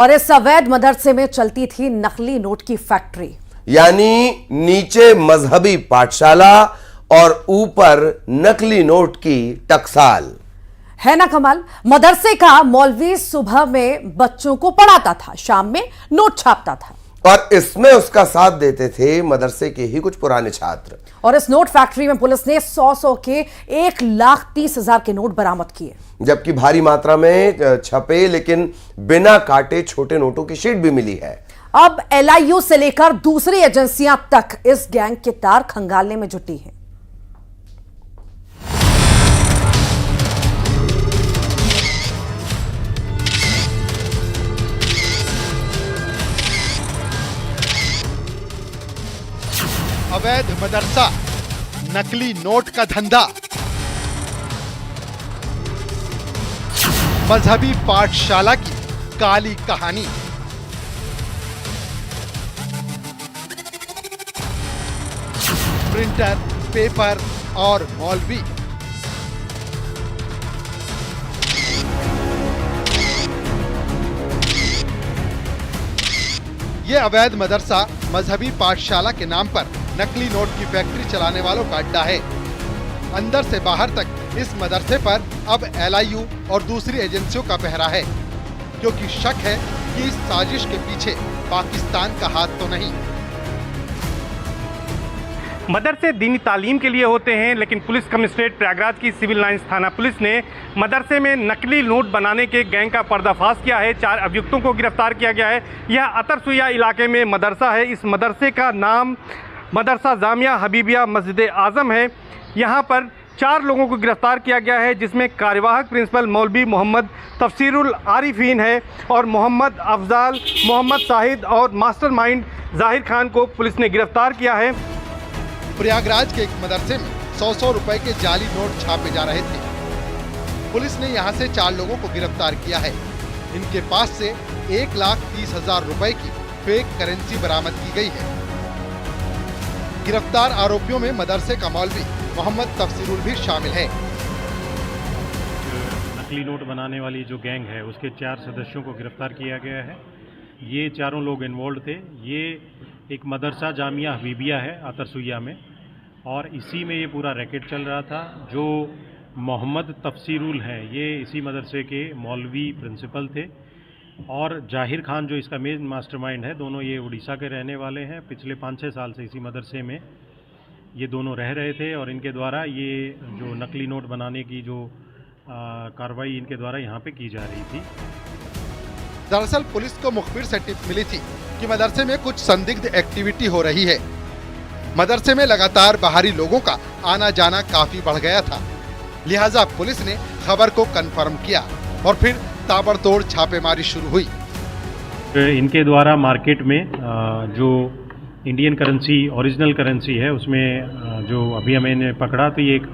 और इस अवैध मदरसे में चलती थी नकली नोट की फैक्ट्री, यानी नीचे मजहबी पाठशाला और ऊपर नकली नोट की टकसाल। है ना कमाल। मदरसे का मौलवी सुबह में बच्चों को पढ़ाता था, शाम में नोट छापता था और इसमें उसका साथ देते थे मदरसे के ही कुछ पुराने छात्र। और इस नोट फैक्ट्री में पुलिस ने 100 के 1,30,000 के नोट बरामद किए, जबकि भारी मात्रा में छपे लेकिन बिना काटे छोटे नोटों की शीट भी मिली है। अब LIU से लेकर दूसरी एजेंसियां तक इस गैंग के तार खंगालने में जुटी हैं। अवैध मदरसा, नकली नोट का धंधा, मजहबी पाठशाला की काली कहानी। प्रिंटर, पेपर और मौलवी। ये अवैध मदरसा मजहबी पाठशाला के नाम पर नकली नोट की फैक्ट्री चलाने वालों का अड्डा है। अंदर से बाहर तक इस मदरसे पर अब LIU और दूसरी एजेंसियों का पहरा है, क्योंकि शक है कि इस साजिश के पीछे पाकिस्तान का हाथ तो नहीं। मदरसे दीनी तालीम के लिए होते हैं, लेकिन पुलिस कमिश्नरेट प्रयागराज की सिविल लाइंस थाना पुलिस ने मदरसे में नकली नोट बनाने के गैंग का पर्दाफाश किया है। 4 अभियुक्तों को गिरफ्तार किया गया है। यह अतरसुइया इलाके में मदरसा है। इस मदरसे का नाम मदरसा जामिया हबीबिया मस्जिद आज़म है। यहाँ पर 4 लोगों को गिरफ्तार किया गया है, जिसमें कार्यवाहक प्रिंसिपल मौलवी मोहम्मद तफसीरुल आरिफीन है और मोहम्मद अफजाल, मोहम्मद शाहिद और मास्टरमाइंड जाहिर खान को पुलिस ने गिरफ्तार किया है। प्रयागराज के एक मदरसे में 100 रुपए के जाली नोट छापे जा रहे थे। पुलिस ने यहां से 4 लोगों को गिरफ्तार किया है। इनके पास से 1,30,000 रुपए की फेक करेंसी बरामद की गई है। गिरफ्तार आरोपियों में मदरसे का मौलवी मोहम्मद तफसीरुल भी शामिल है। नकली नोट बनाने वाली जो गैंग है उसके 4 सदस्यों को गिरफ्तार किया गया है। ये चारों लोग इन्वॉल्व थे। ये एक मदरसा जामिया हबीबिया है अतरसुइया में, और इसी में ये पूरा रैकेट चल रहा था। जो मोहम्मद तफसीरुल है ये इसी मदरसे के मौलवी प्रिंसिपल थे, और जाहिर खान जो इसका मेन मास्टरमाइंड है, दोनों ये उड़ीसा के रहने वाले हैं। पिछले 5-6 साल से इसी मदरसे में ये दोनों रह रहे थे, और इनके द्वारा ये जो नकली नोट बनाने की जो कार्रवाई इनके द्वारा यहाँ पे की जा रही थी। दरअसल पुलिस को मुखबिर से टिप मिली थी कि मदरसे में कुछ संदिग्ध एक्टिविटी हो रही है। मदरसे में लगातार बाहरी लोगों का आना जाना काफी बढ़ गया था, लिहाजा पुलिस ने खबर को कंफर्म किया और फिर ताबड़तोड़ छापेमारी शुरू हुई। इनके द्वारा मार्केट में जो इंडियन करेंसी, ओरिजिनल करेंसी है, उसमें जो अभी हमें पकड़ा तो ये एक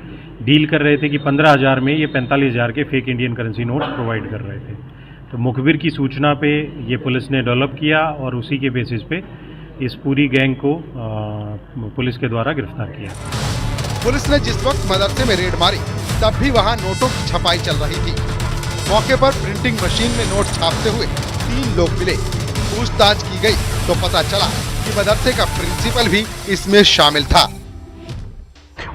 डील कर रहे थे कि 15,000 में ये 45,000 के fake Indian currency notes provide कर रहे थे। तो मुखबिर की सूचना पे ये पुलिस ने डेवलप किया और उसी के बेसिस पे इस पूरी गैंग को पुलिस के द्वारा गिरफ्तार किया। पुलिस ने जिस वक्त मदरसे में रेड मारी तब भी वहां नोटों की छपाई चल रही थी। मौके पर प्रिंटिंग मशीन में नोट छापते हुए 3 लोग मिले। पूछताछ की गई तो पता चला कि मदरसे का प्रिंसिपल भी इसमें शामिल था।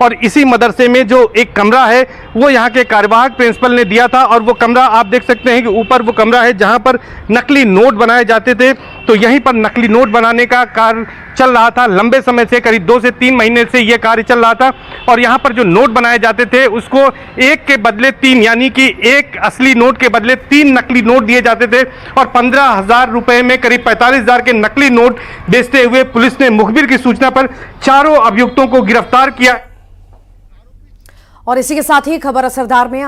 और इसी मदरसे में जो एक कमरा है वो यहाँ के कार्यवाहक प्रिंसिपल ने दिया था, और वो कमरा आप देख सकते हैं कि ऊपर वो कमरा है जहाँ पर नकली नोट बनाए जाते थे। तो यहीं पर नकली नोट बनाने का कार्य चल रहा था लंबे समय से, करीब 2 से 3 महीने से ये कार्य चल रहा था। और यहाँ पर जो नोट बनाए जाते थे उसको 1 के बदले 3, यानी कि 1 असली नोट के बदले 3 नकली नोट दिए जाते थे, और 15,000 रुपए में करीब 45,000 के नकली नोट बेचते हुए पुलिस ने मुखबिर की सूचना पर 4 अभियुक्तों को गिरफ्तार किया। और इसी के साथ ही खबर असरदार में